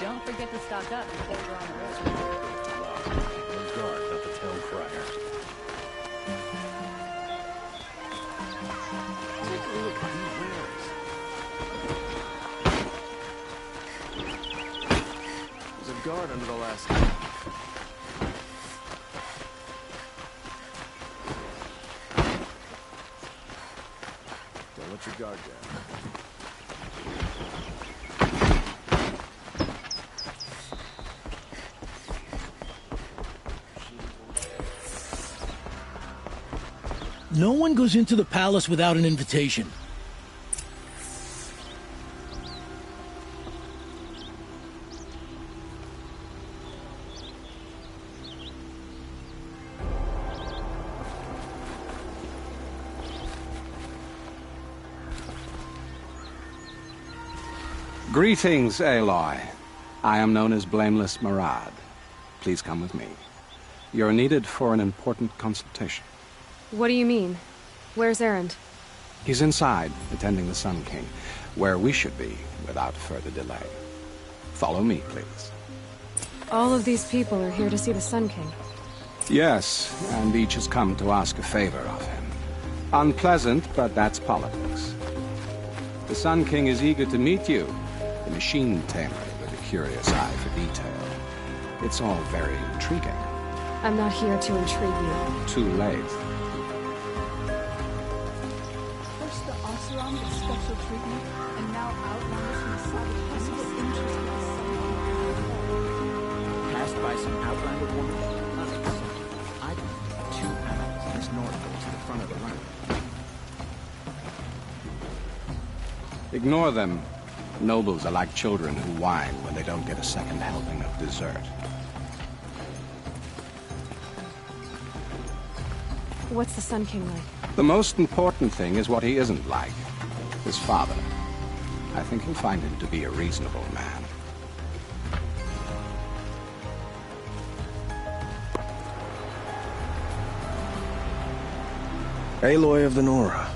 Don't forget to stock up before we're on the road. No guard, not the town crier. Take a look at who wears. There's a guard under the last... Don't let your guard down. No one goes into the palace without an invitation. Greetings, Aloy. I am known as Blameless Murad. Please come with me. You're needed for an important consultation. What do you mean? Where's Erend? He's inside, attending the Sun King, where we should be without further delay. Follow me, please. All of these people are here to see the Sun King. Yes, and each has come to ask a favor of him. Unpleasant, but that's politics. The Sun King is eager to meet you, the machine tamer with a curious eye for detail. It's all very intriguing. I'm not here to intrigue you. Too late. First the Oseram gets special treatment, and now outlanders from the savage peasants interested in something. Passed by some outlander woman? Unacceptable. I don't need 2 animals in this Northville to the front of the line. Ignore them. Nobles are like children who whine when they don't get a second helping of dessert. What's the Sun King like? The most important thing is what he isn't like. His father. I think you'll find him to be a reasonable man. Aloy of the Nora.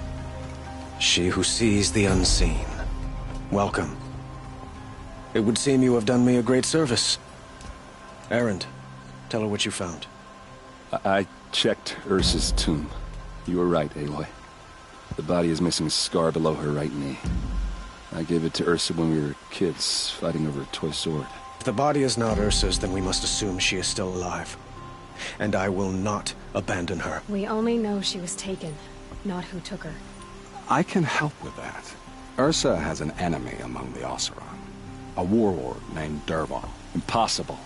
She who sees the unseen. Welcome. It would seem you have done me a great service. Erend, tell her what you found. I checked Ursa's tomb. You were right, Aloy. The body is missing a scar below her right knee. I gave it to Ursa when we were kids, fighting over a toy sword. If the body is not Ursa's, then we must assume she is still alive. And I will not abandon her. We only know she was taken, not who took her. I can help with that. Ursa has an enemy among the Oseram. A warlord named Dervahl. Impossible.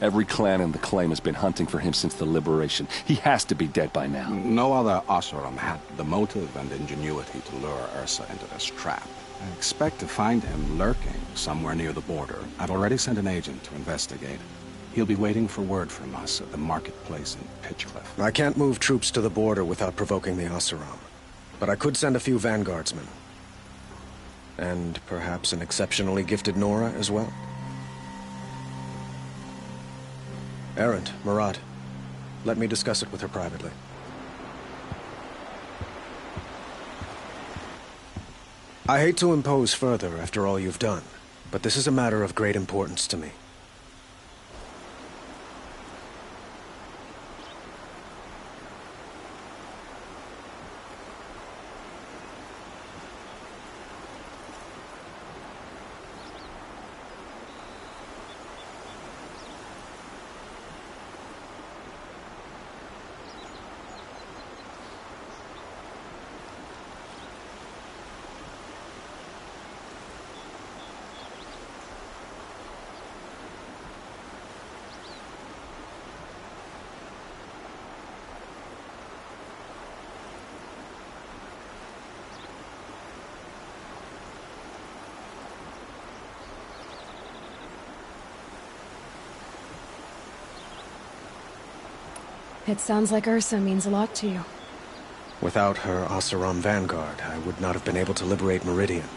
Every clan in the claim has been hunting for him since the liberation. He has to be dead by now. No other Oseram had the motive and ingenuity to lure Ursa into this trap. I expect to find him lurking somewhere near the border. I've already sent an agent to investigate. He'll be waiting for word from us at the marketplace in Pitchcliff. I can't move troops to the border without provoking the Oseram. But I could send a few vanguardsmen. And perhaps an exceptionally gifted Nora as well. Erend, Murad, let me discuss it with her privately. I hate to impose further after all you've done, but this is a matter of great importance to me. It sounds like Ursa means a lot to you. Without her Oseram vanguard, I would not have been able to liberate Meridian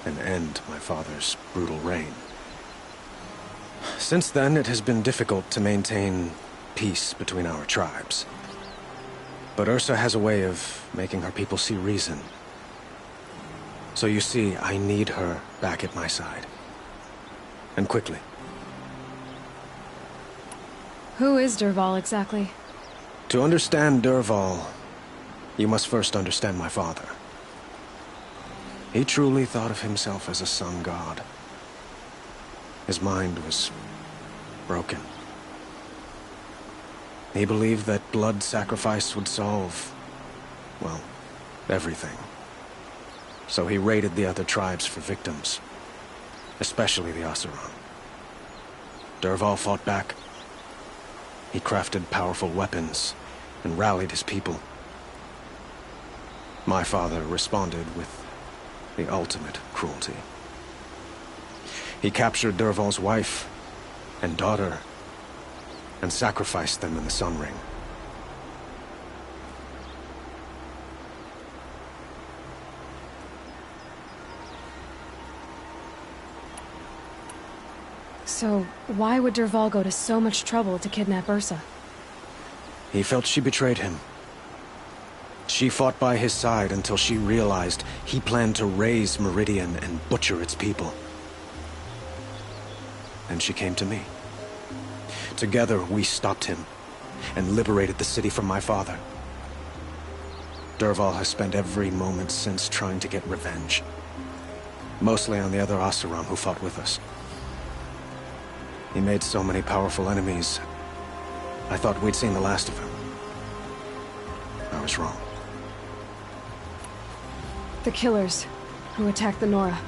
and end my father's brutal reign. Since then, it has been difficult to maintain peace between our tribes. But Ursa has a way of making her people see reason. So you see, I need her back at my side. And quickly. Who is Dervahl exactly? To understand Dervahl, you must first understand my father. He truly thought of himself as a sun god. His mind was broken. He believed that blood sacrifice would solve, well, everything. So he raided the other tribes for victims, especially the Oseram. Dervahl fought back. He crafted powerful weapons and rallied his people. My father responded with the ultimate cruelty. He captured Dervahl's wife and daughter and sacrificed them in the Sun Ring. So, why would Dervahl go to so much trouble to kidnap Ursa? He felt she betrayed him. She fought by his side until she realized he planned to raise Meridian and butcher its people. And she came to me. Together, we stopped him and liberated the city from my father. Dervahl has spent every moment since trying to get revenge. Mostly on the other Oseram who fought with us. He made so many powerful enemies, I thought we'd seen the last of him. I was wrong. The killers who attacked the Nora.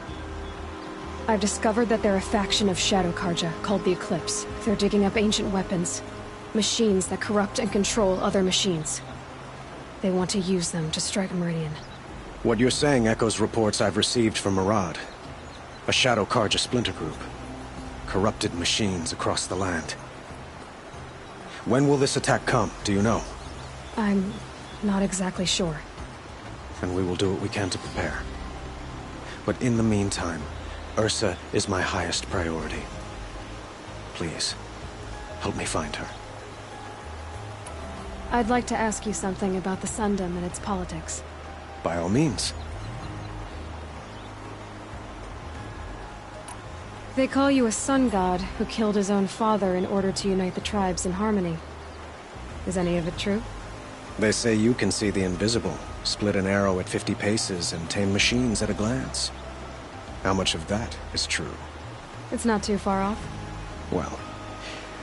I've discovered that they're a faction of Shadow Karja called the Eclipse. They're digging up ancient weapons, machines that corrupt and control other machines. They want to use them to strike Meridian. What you're saying echoes reports I've received from Murad, a Shadow Karja splinter group. Corrupted machines across the land. When will this attack come, do you know? I'm not exactly sure. And we will do what we can to prepare. But in the meantime, Ursa is my highest priority. Please, help me find her. I'd like to ask you something about the Sundom and its politics. By all means. They call you a sun god who killed his own father in order to unite the tribes in harmony. Is any of it true? They say you can see the invisible, split an arrow at 50 paces, and tame machines at a glance. How much of that is true? It's not too far off. Well,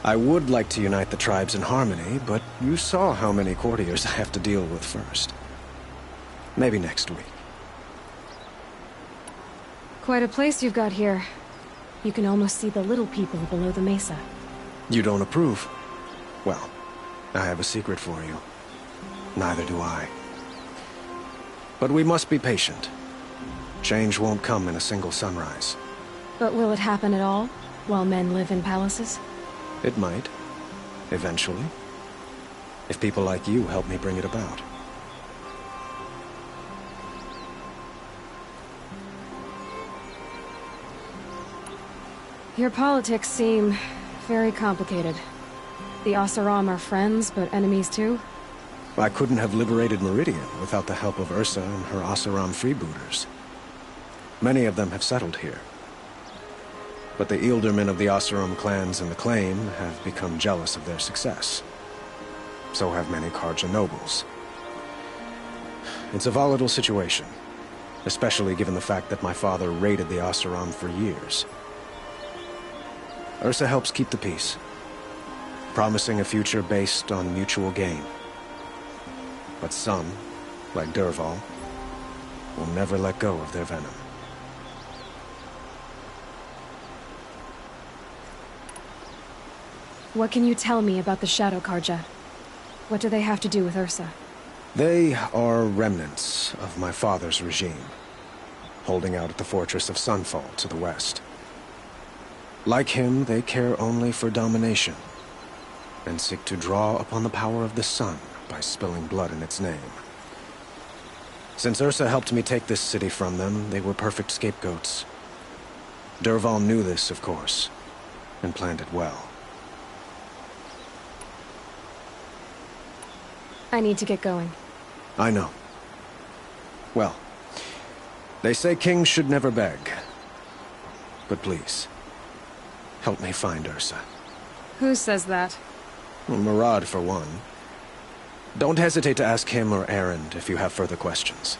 I would like to unite the tribes in harmony, but you saw how many courtiers I have to deal with first. Maybe next week. Quite a place you've got here. You can almost see the little people below the mesa. You don't approve? Well, I have a secret for you. Neither do I. But we must be patient. Change won't come in a single sunrise. But will it happen at all, while men live in palaces? It might. Eventually. If people like you help me bring it about. Your politics seem very complicated. The Oseram are friends, but enemies too? I couldn't have liberated Meridian without the help of Ursa and her Oseram freebooters. Many of them have settled here. But the Ealdormen of the Oseram clans and the Claim have become jealous of their success. So have many Karja nobles. It's a volatile situation, especially given the fact that my father raided the Oseram for years. Ursa helps keep the peace, promising a future based on mutual gain. But some, like Dervahl, will never let go of their venom. What can you tell me about the Shadow Karja? What do they have to do with Ursa? They are remnants of my father's regime, holding out at the fortress of Sunfall to the west. Like him, they care only for domination, and seek to draw upon the power of the sun by spilling blood in its name. Since Ursa helped me take this city from them, they were perfect scapegoats. Dervahl knew this, of course, and planned it well. I need to get going. I know. Well, they say kings should never beg. But please, Help me find Ursa. Who says that? Murad, for one. Don't hesitate to ask him or Erend if you have further questions.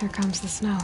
Here comes the snow.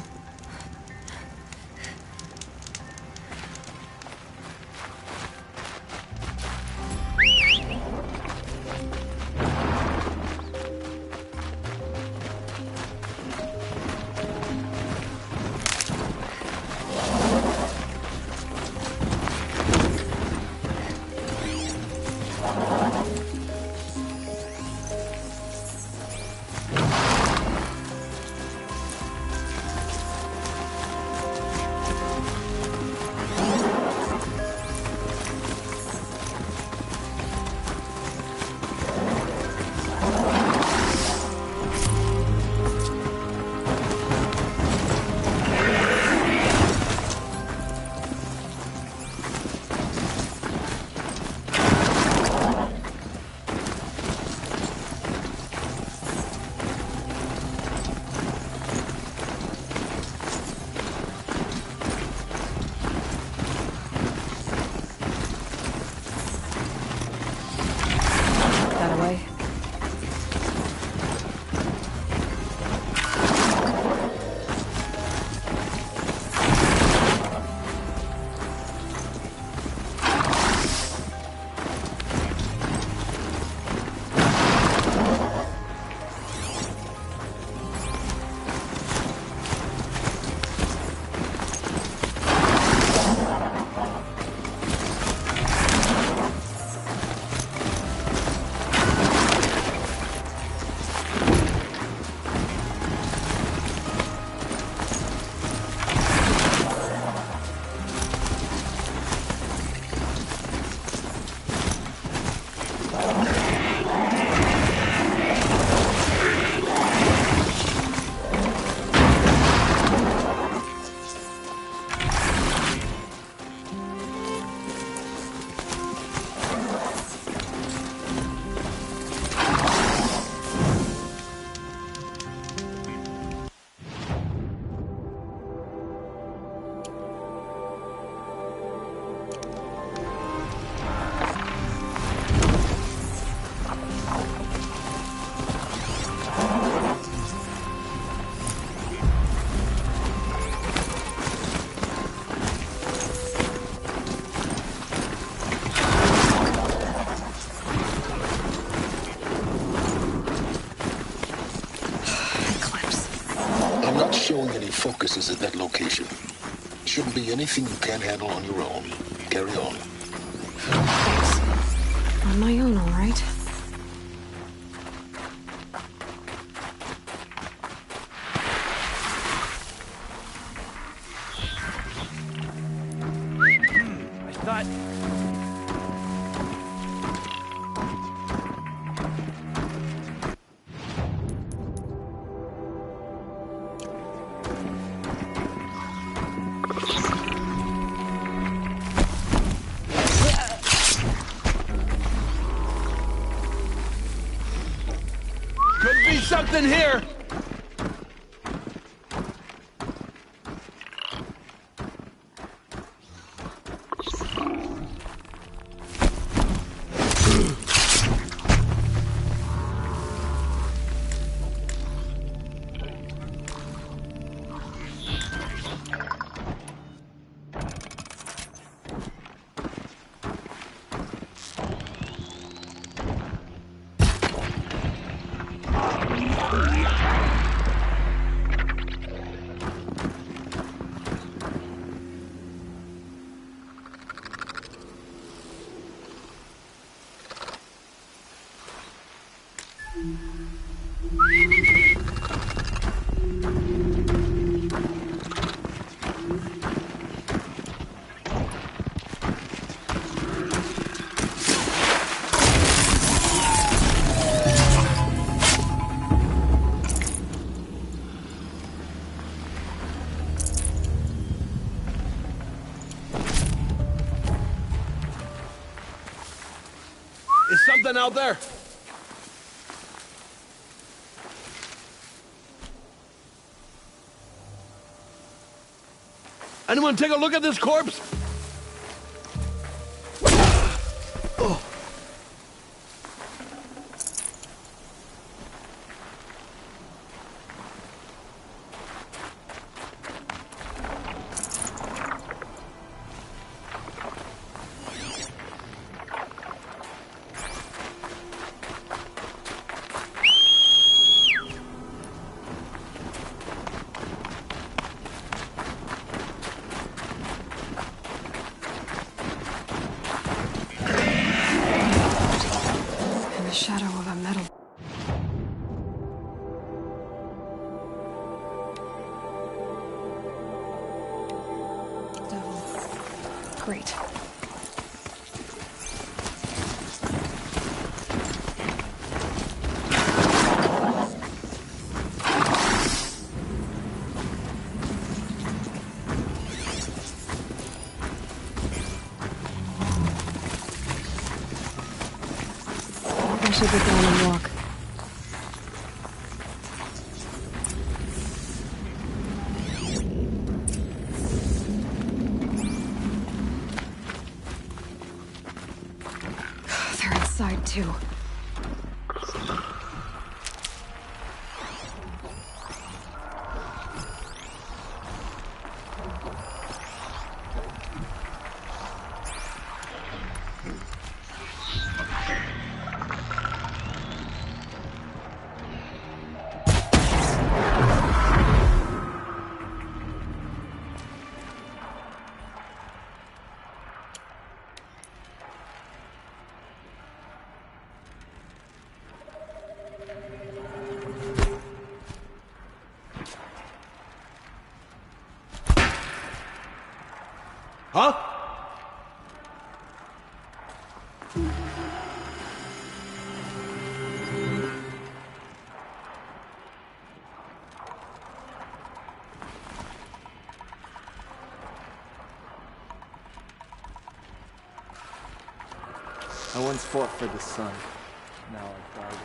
Showing any focuses at that location. Shouldn't be anything you can't handle on your own. Carry on. Thanks. On my own, all right. I thought... Something here! Is something out there? Anyone take a look at this corpse? Oh. Great. I should get down and walk. They're inside too. Huh? I once fought for the sun. Now I've died in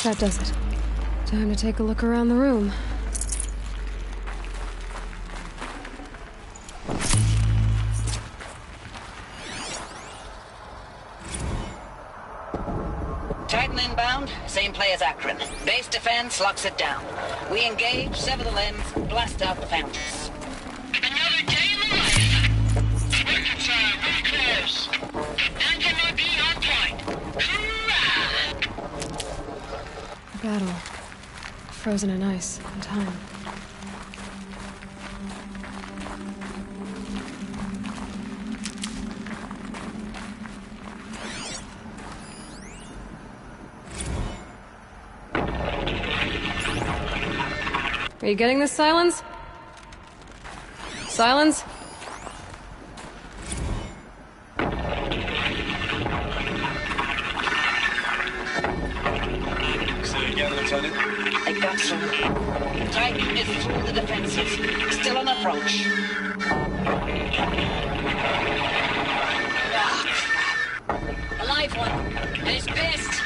That does it. Time to take a look around the room. Titan inbound, same play as Akron. Base defense locks it down. We engage, sever the limbs, blast out the fountains. Another day in the life. Reconcile, very close. Anti being on point. Hoorah! A battle. Frozen in ice and time. Are you getting this, Silence? Silence? Say again, Lieutenant. I got some. Titan is through the defenses. Still on approach. A live one. And it's pissed.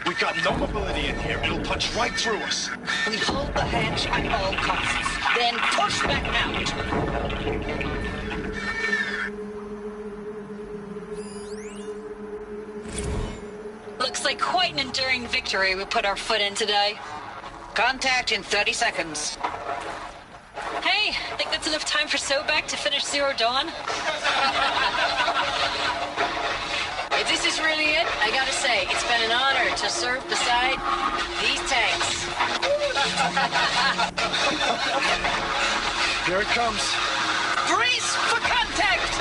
We got no mobility in here. It'll punch right through us. We hold the hedge at all costs. Then push back out. Looks like quite an enduring victory we put our foot in today. Contact in 30 seconds. Hey, think that's enough time for Sobek to finish Zero Dawn? If this is really it, I gotta say, it's been an honor to serve beside these tanks. Here it comes. Brace for contact!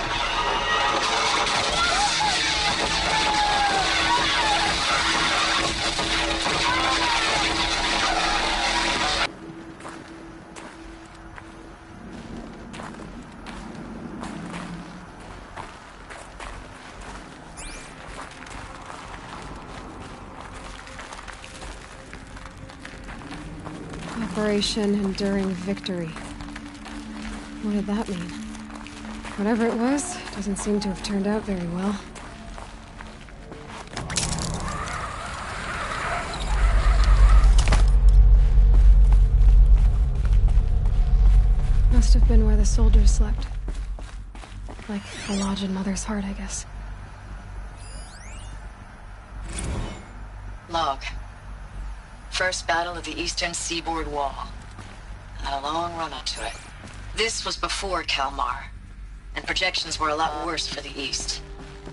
Operation Enduring Victory. What did that mean? Whatever it was, doesn't seem to have turned out very well. Must have been where the soldiers slept. Like the lodge in Mother's Heart, I guess. Log. First battle of the Eastern Seaboard Wall. Had a long run up to it. This was before Kalmar, and projections were a lot worse for the East.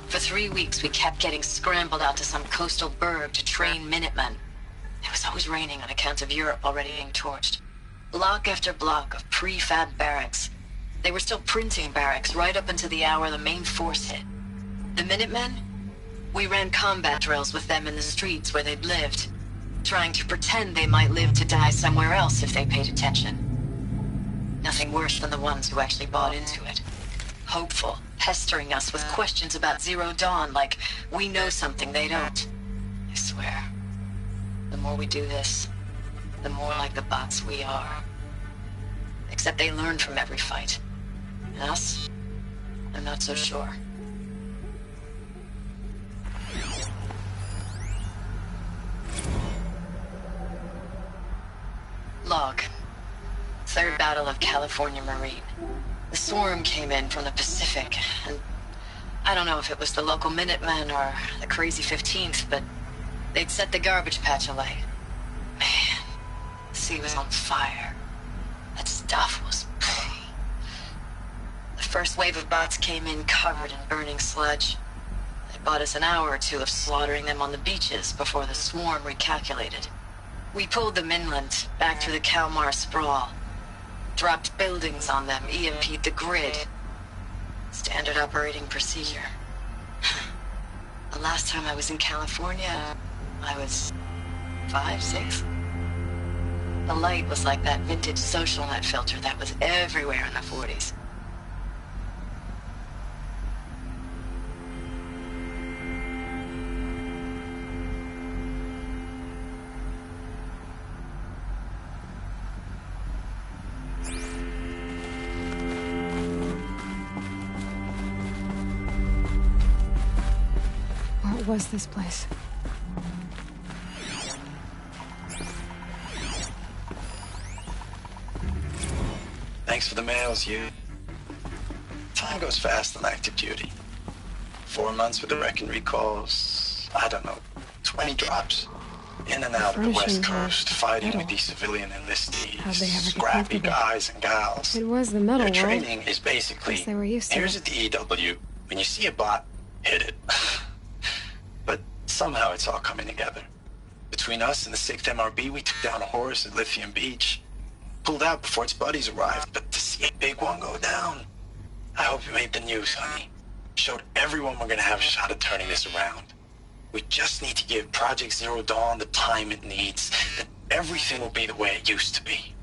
For 3 weeks, we kept getting scrambled out to some coastal burg to train Minutemen. It was always raining on account of Europe already being torched. Block after block of prefab barracks. They were still printing barracks right up until the hour the main force hit. The Minutemen? We ran combat drills with them in the streets where they'd lived, trying to pretend they might live to die somewhere else if they paid attention. Nothing worse than the ones who actually bought into it. Hopeful, pestering us with questions about Zero Dawn like we know something they don't. I swear, the more we do this, the more like the bots we are. Except they learn from every fight. And us? I'm not so sure. Log. Third Battle of California Marine. The swarm came in from the Pacific, and I don't know if it was the local Minutemen or the crazy 15th, but they'd set the garbage patch alight. Man, the sea was on fire. That stuff was... The first wave of bots came in covered in burning sludge. They bought us an hour or two of slaughtering them on the beaches before the swarm recalculated. We pulled them inland, back through the Kalmar sprawl. Dropped buildings on them, EMP'd the grid. Standard operating procedure. The last time I was in California, I was 5, 6. The light was like that vintage social net filter that was everywhere in the 40s. What was this place? Thanks for the mails, you. Time goes fast on active duty. 4 months with the wreck and recalls. I don't know, 20 drops. In and out of the West Coast, fighting with these civilian enlistees, scrappy guys and gals. It was the metal Their world. training is basically, They were used to here's it. a DEW. When you see a bot, hit it. But somehow it's all coming together. Between us and the 6th MRB, we took down a horse at Lithium Beach. Pulled out before its buddies arrived, but to see a big one go down, I hope you made the news, honey. Showed everyone we're gonna have a shot at turning this around. We just need to give Project Zero Dawn the time it needs, then everything will be the way it used to be.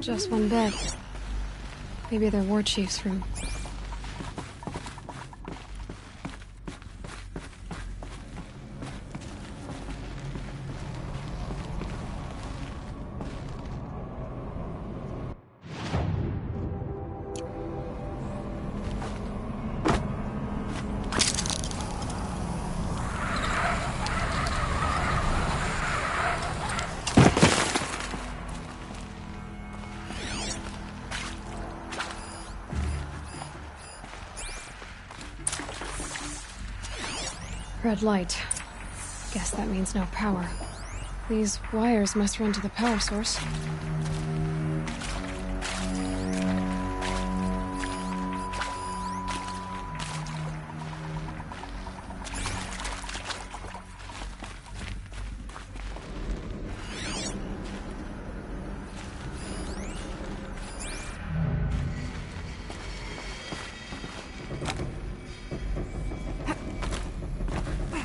Just one bed. Maybe their war chief's room. Red light. Guess that means no power. These wires must run to the power source.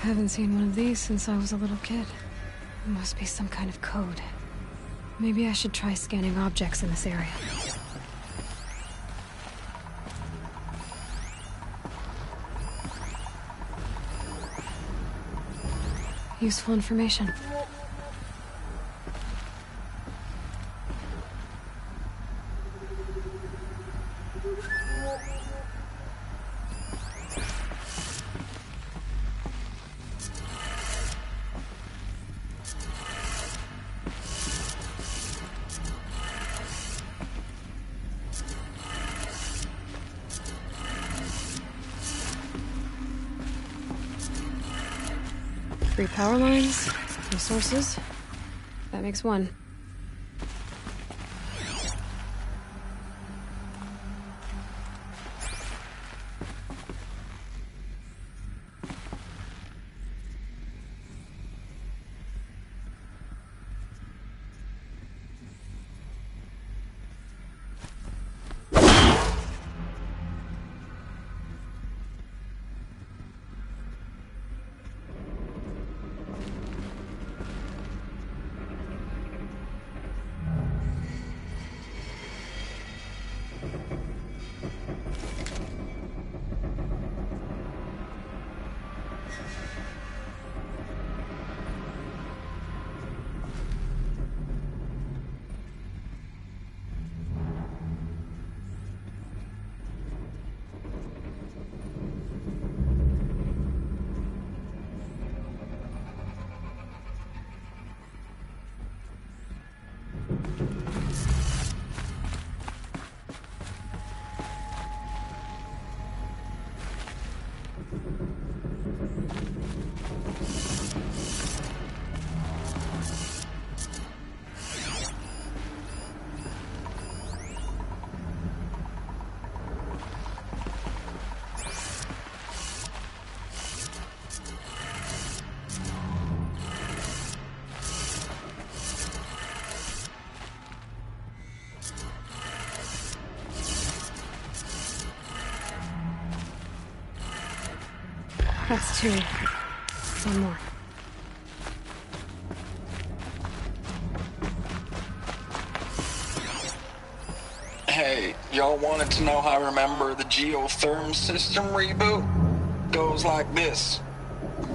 haven't seen one of these since I was a little kid. It must be some kind of code. Maybe I should try scanning objects in this area. Useful information. Three power lines, resources. That makes one. That's two. One more. Hey, y'all wanted to know how I remember the geotherm system reboot? Goes like this.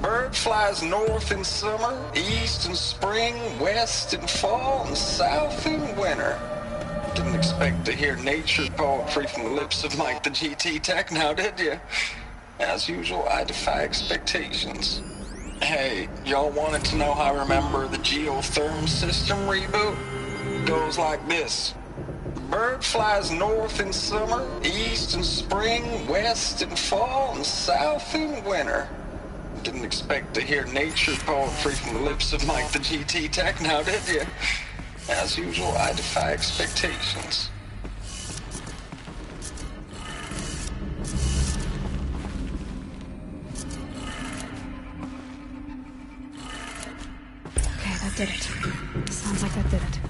Bird flies north in summer, east in spring, west in fall, and south in winter. Didn't expect to hear nature poetry from the lips of Mike the GT Tech now, did you? As usual, I defy expectations. Hey, y'all wanted to know how I remember the geotherm system reboot? Goes like this. Bird flies north in summer, east in spring, west in fall, and south in winter. Didn't expect to hear nature poetry from the lips of Mike the GT Tech now, did you? As usual, I defy expectations. Okay, that did it. Sounds like that did it.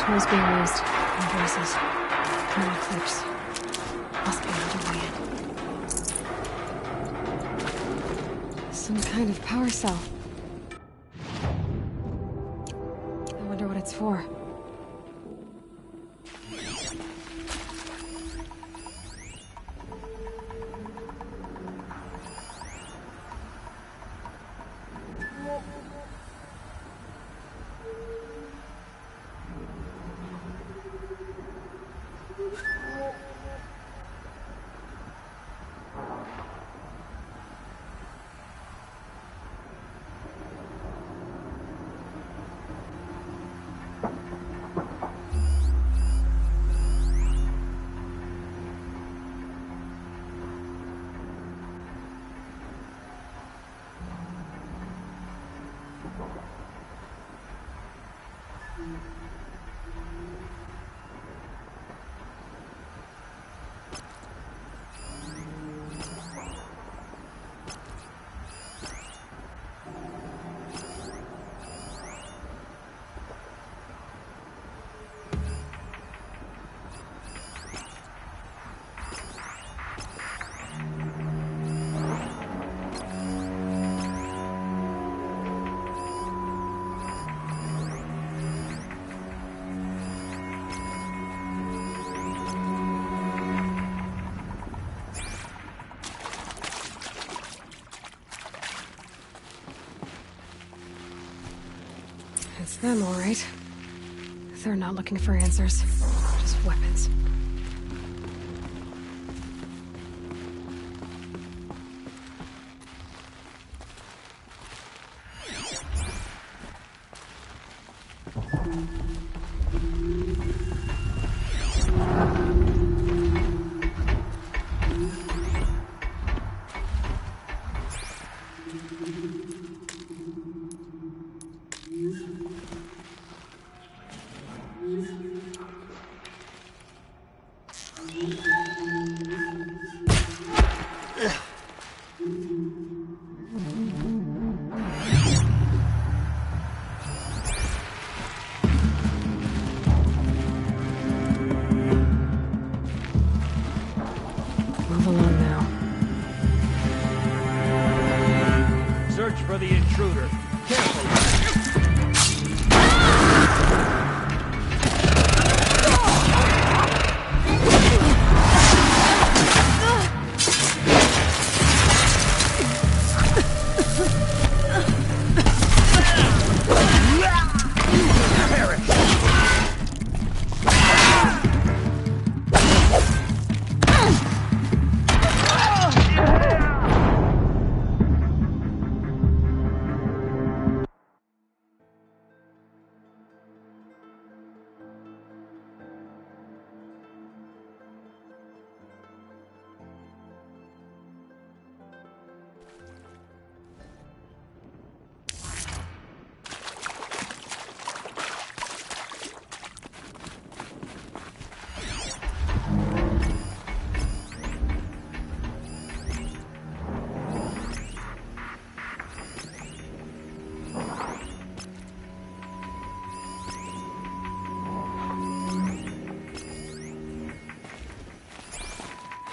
Tools being used. Embraces. No eclipse. Must be another way in. Some kind of power cell. for? It's them, all right. They're not looking for answers, just weapons. Move along now. Search for the intruder. Careful.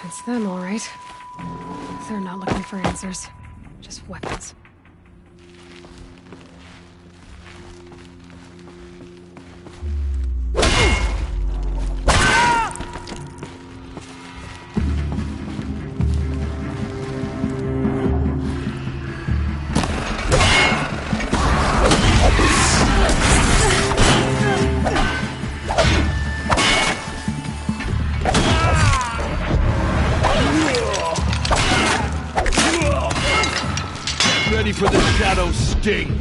It's them, all right. They're not looking for answers, just weapons. Ready for the shadow sting.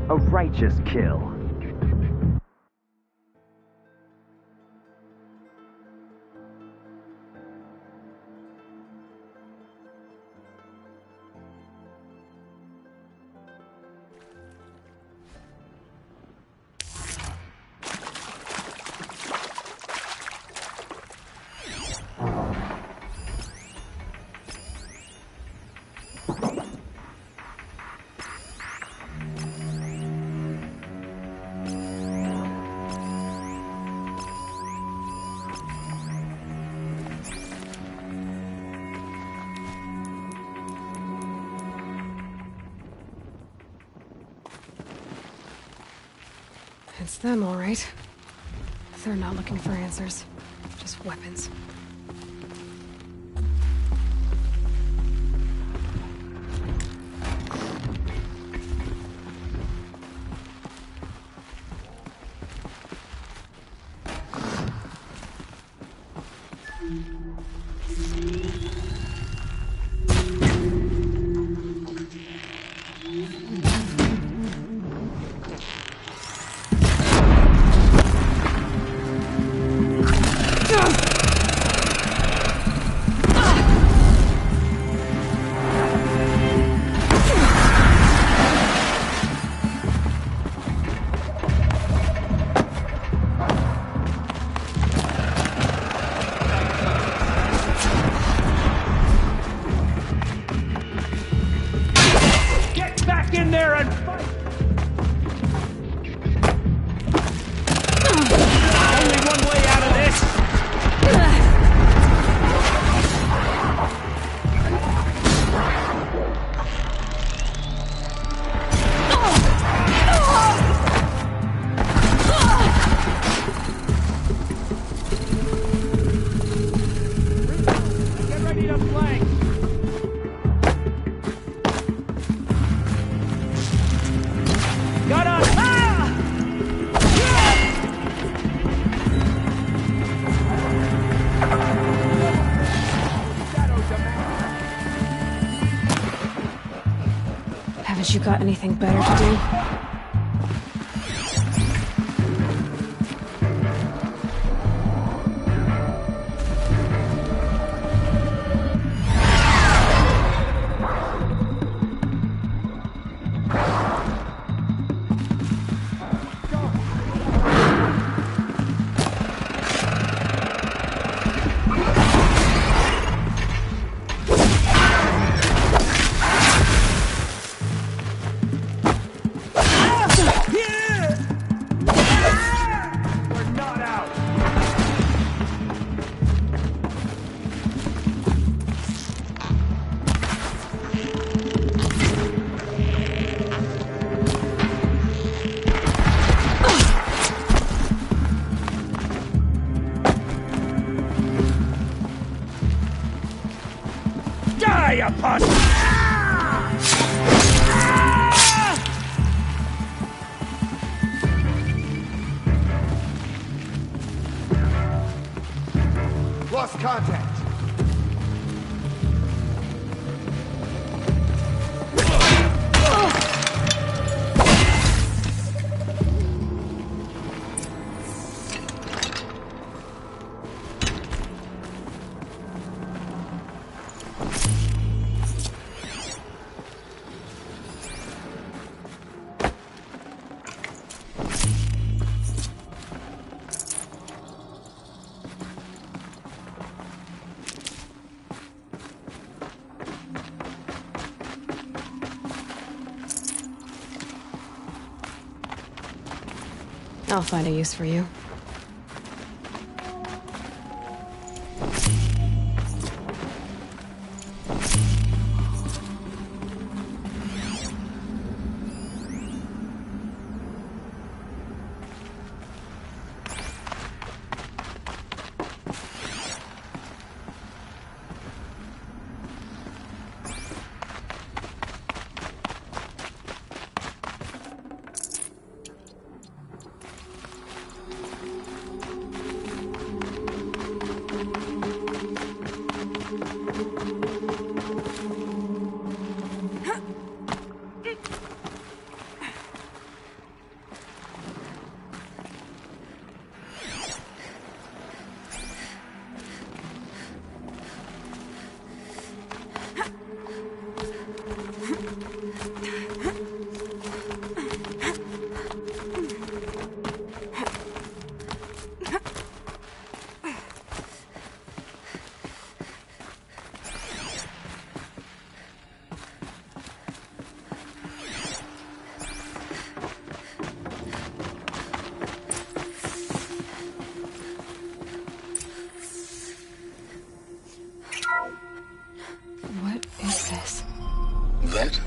A righteous kill. It's them, all right. They're not looking for answers, just weapons. You got anything better to do? Lost contact. I'll find a use for you. That?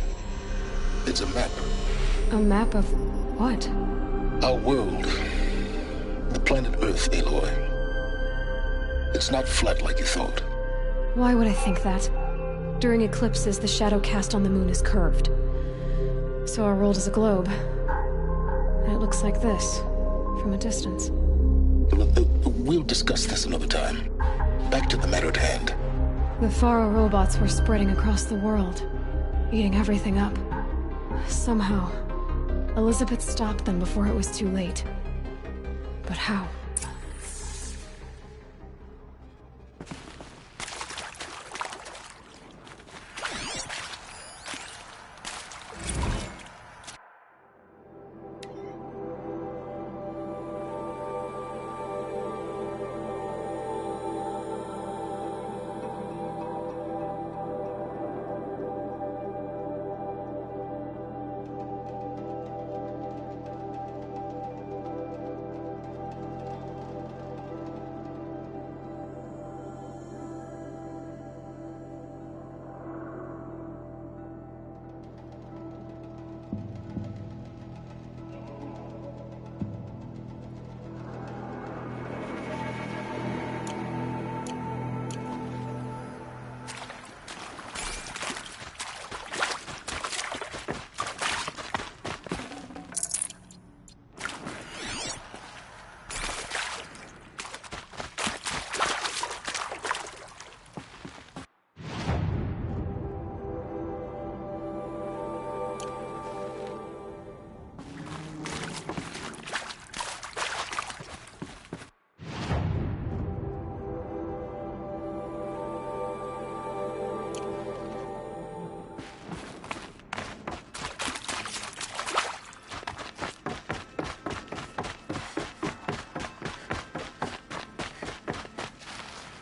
It's a map. A map of what? Our world, the planet Earth, Aloy. It's not flat like you thought. Why would I think that? During eclipses, the shadow cast on the moon is curved. So our world is a globe. And it looks like this, from a distance. We'll discuss this another time. Back to the matter at hand. The Faro robots were spreading across the world, eating everything up. Somehow, Elizabeth stopped them before it was too late. But how?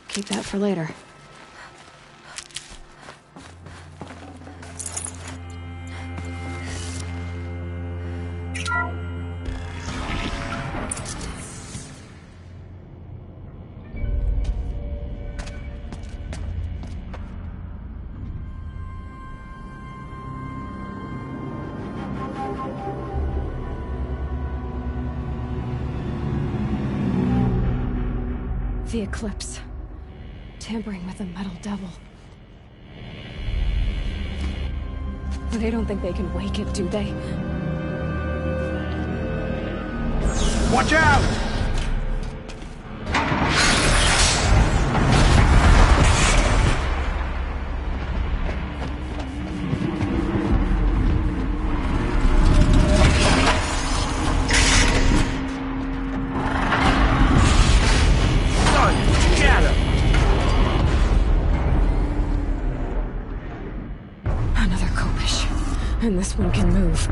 Keep that for later. The eclipse. Tampering with the metal devil. They don't think they can wake it, do they? Watch out! And this one can move.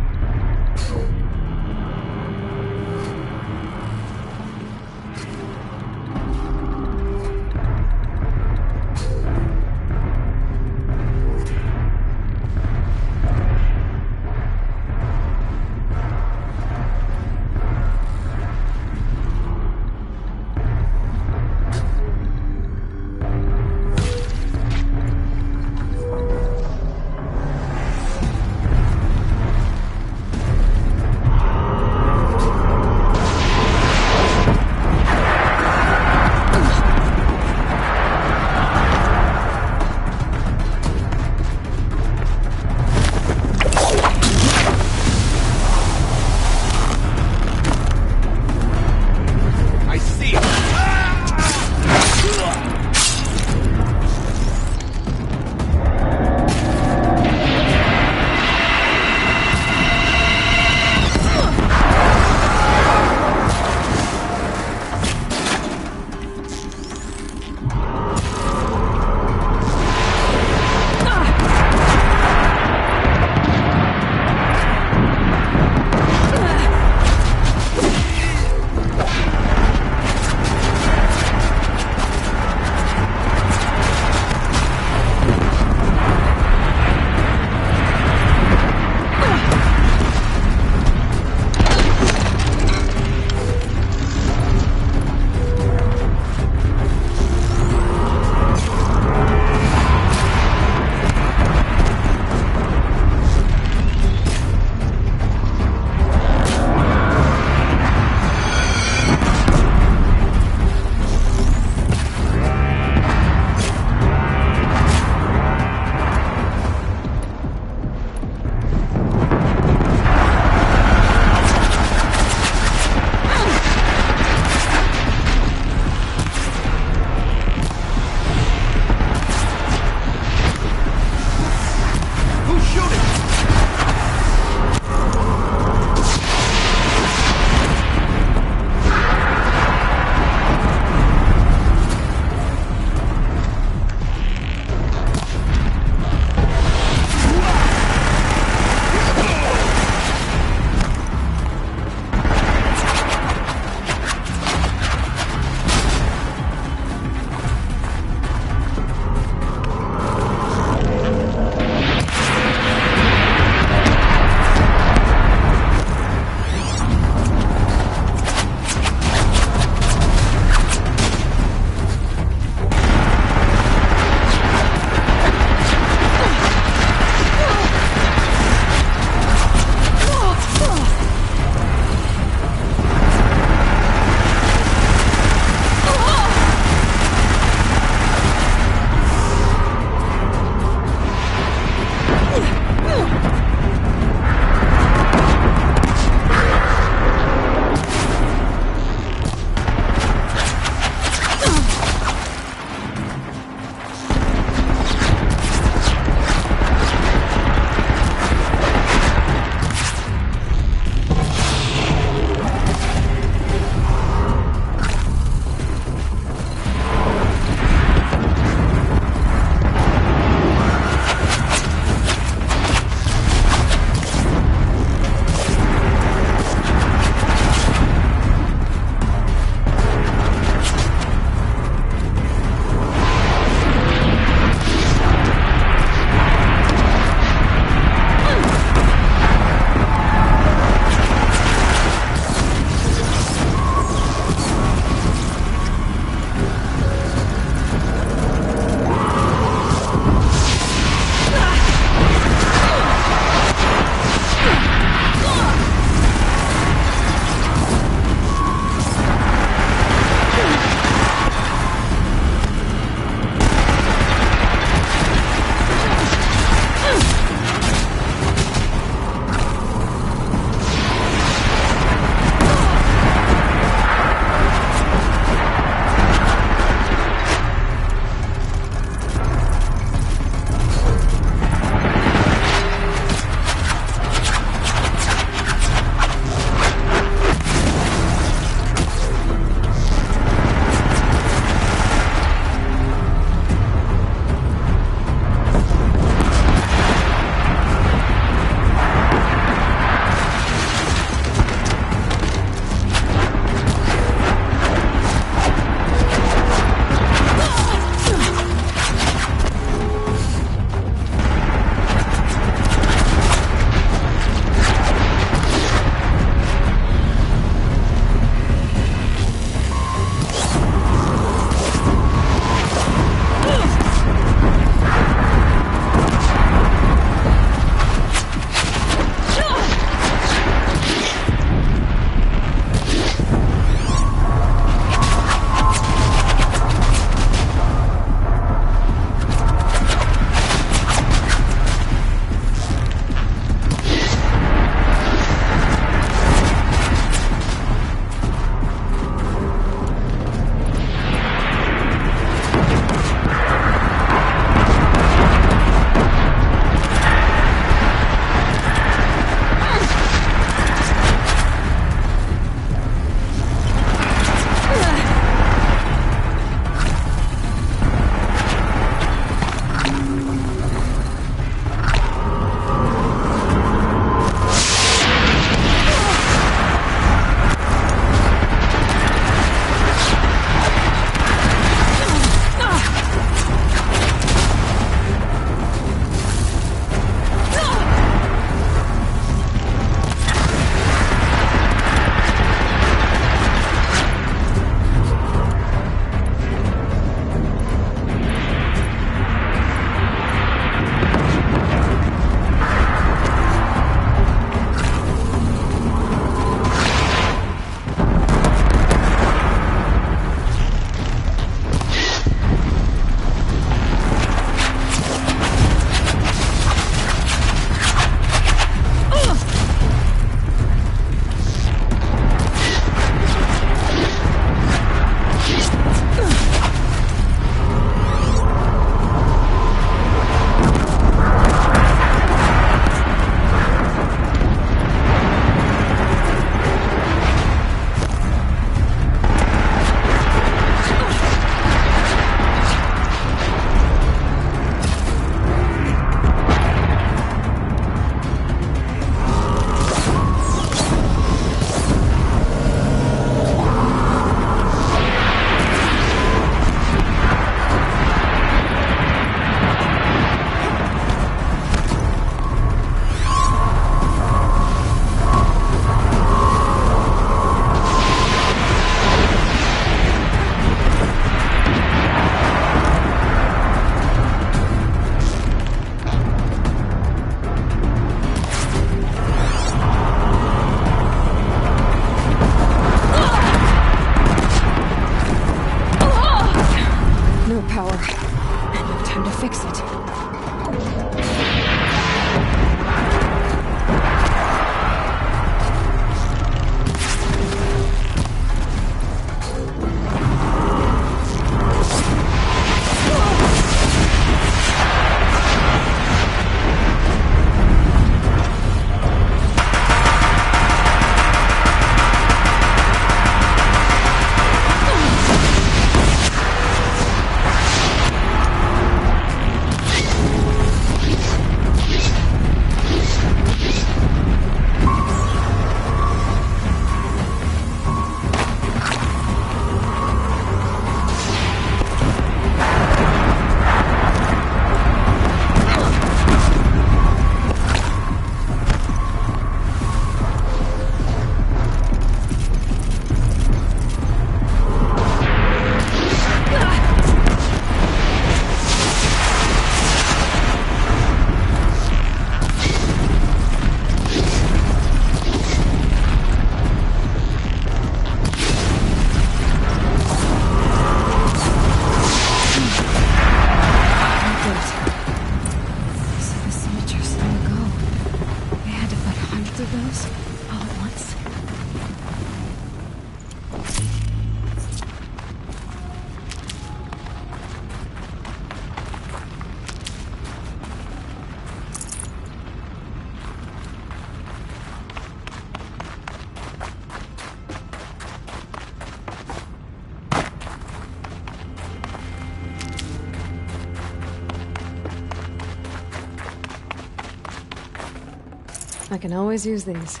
I can always use these.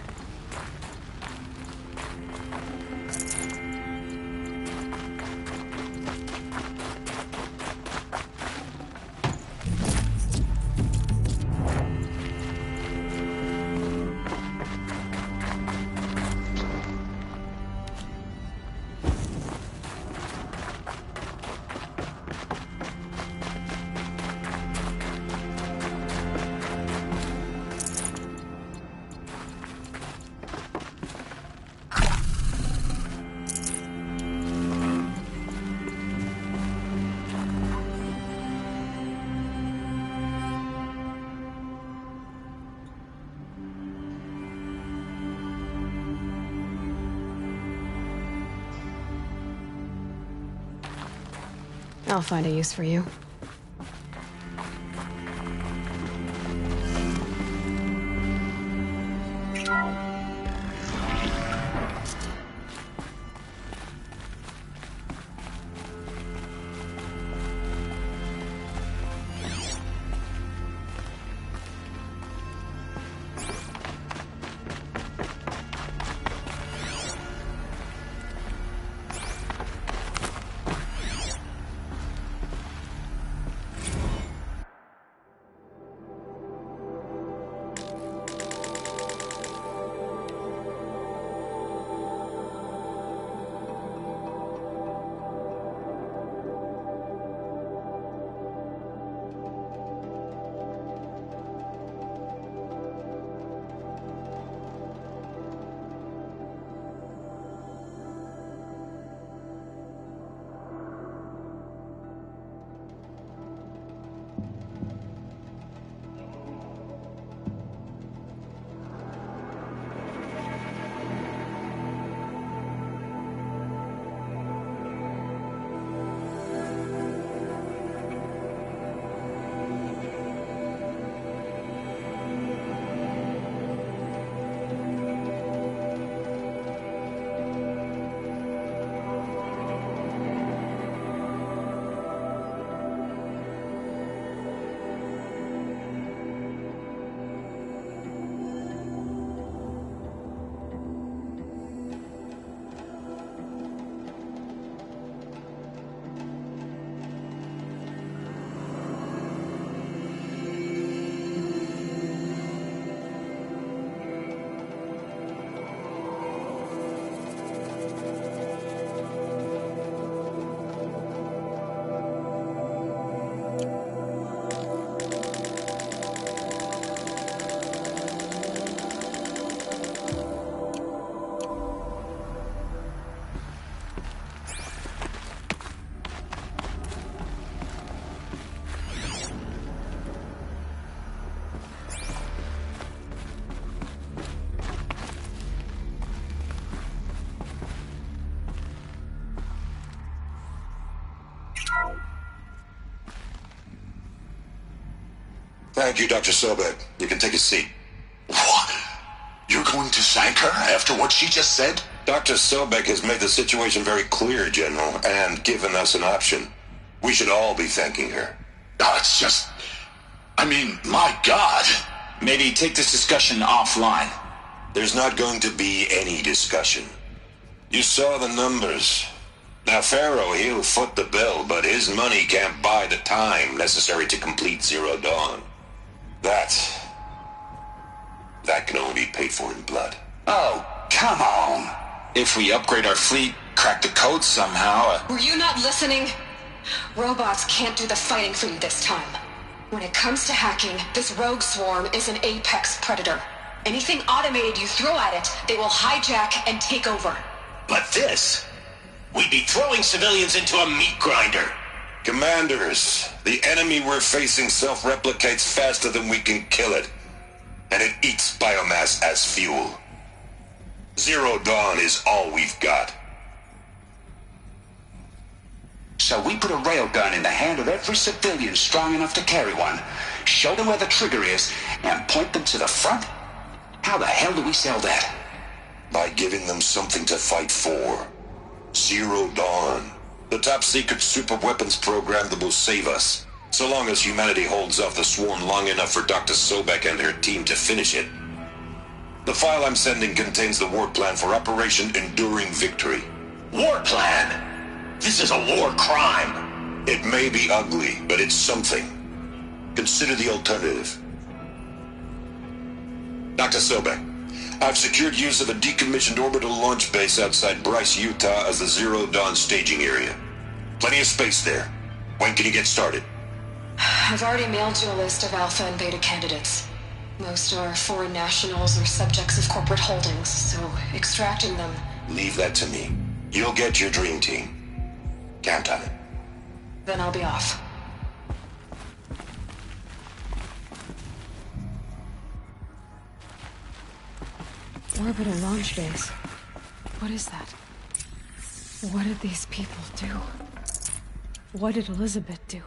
I'll find a use for you. Thank you, Dr. Sobek. You can take a seat. What? You're going to thank her after what she just said? Dr. Sobek has made the situation very clear, General, and given us an option. We should all be thanking her. Oh, it's just... I mean, my God. Maybe take this discussion offline. There's not going to be any discussion. You saw the numbers. Now, Pharaoh, he'll foot the bill, but his money can't buy the time necessary to complete Zero Dawn. That can only be paid for in blood. Oh, come on. If we upgrade our fleet, crack the code somehow... Were you not listening? Robots can't do the fighting for you this time. When it comes to hacking, this rogue swarm is an apex predator. Anything automated you throw at it, they will hijack and take over. But this... We'd be throwing civilians into a meat grinder. Commanders, the enemy we're facing self-replicates faster than we can kill it. And it eats biomass as fuel. Zero Dawn is all we've got. So we put a railgun in the hand of every civilian strong enough to carry one, show them where the trigger is, and point them to the front? How the hell do we sell that? By giving them something to fight for. Zero Dawn. The top-secret superweapons program that will save us. So long as humanity holds off the swarm long enough for Dr. Sobek and her team to finish it. The file I'm sending contains the war plan for Operation Enduring Victory. War plan? This is a war crime. It may be ugly, but it's something. Consider the alternative. Dr. Sobek, I've secured use of a decommissioned orbital launch base outside Bryce, Utah as the Zero Dawn staging area. Plenty of space there. When can you get started? I've already mailed you a list of Alpha and Beta candidates. Most are foreign nationals or subjects of corporate holdings, so extracting them... Leave that to me. You'll get your dream team. Count on it. Then I'll be off. Orbital launch base. What is that? What did these people do? What did Elizabeth do?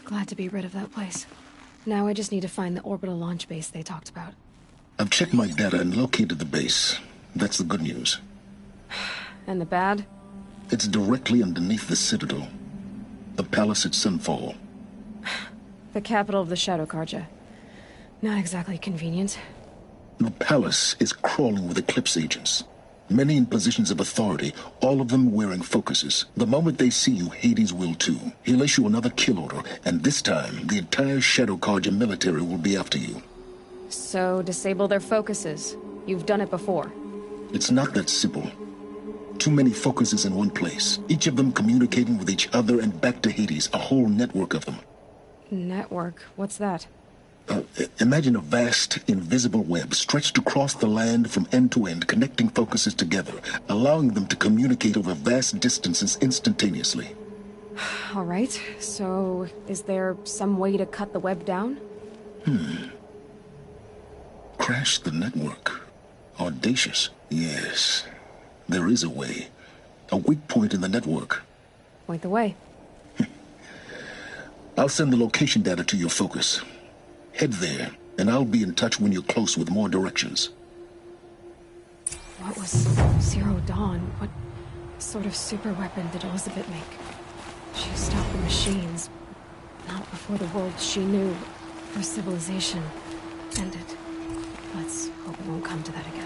Glad to be rid of that place. Now I just need to find the orbital launch base they talked about. I've checked my data and located the base. That's the good news. And the bad? It's directly underneath the Citadel. The palace at Sunfall. The capital of the Shadow Karja. Not exactly convenient. The palace is crawling with Eclipse agents. Many in positions of authority, all of them wearing focuses. The moment they see you, Hades will too. He'll issue another kill order, and this time, the entire Shadow Karja military will be after you. So, disable their focuses. You've done it before. It's not that simple. Too many focuses in one place, each of them communicating with each other and back to Hades, a whole network of them. Network? What's that? Imagine a vast, invisible web stretched across the land from end to end, connecting focuses together, allowing them to communicate over vast distances instantaneously. All right, so is there some way to cut the web down? Crash the network. Audacious. Yes, there is a way. A weak point in the network. Point the way. I'll send the location data to your focus. Head there, and I'll be in touch when you're close with more directions. What was Zero Dawn? What sort of super weapon did Elizabeth make? She stopped the machines. Not before the world she knew, her civilization, ended. Let's hope it won't come to that again.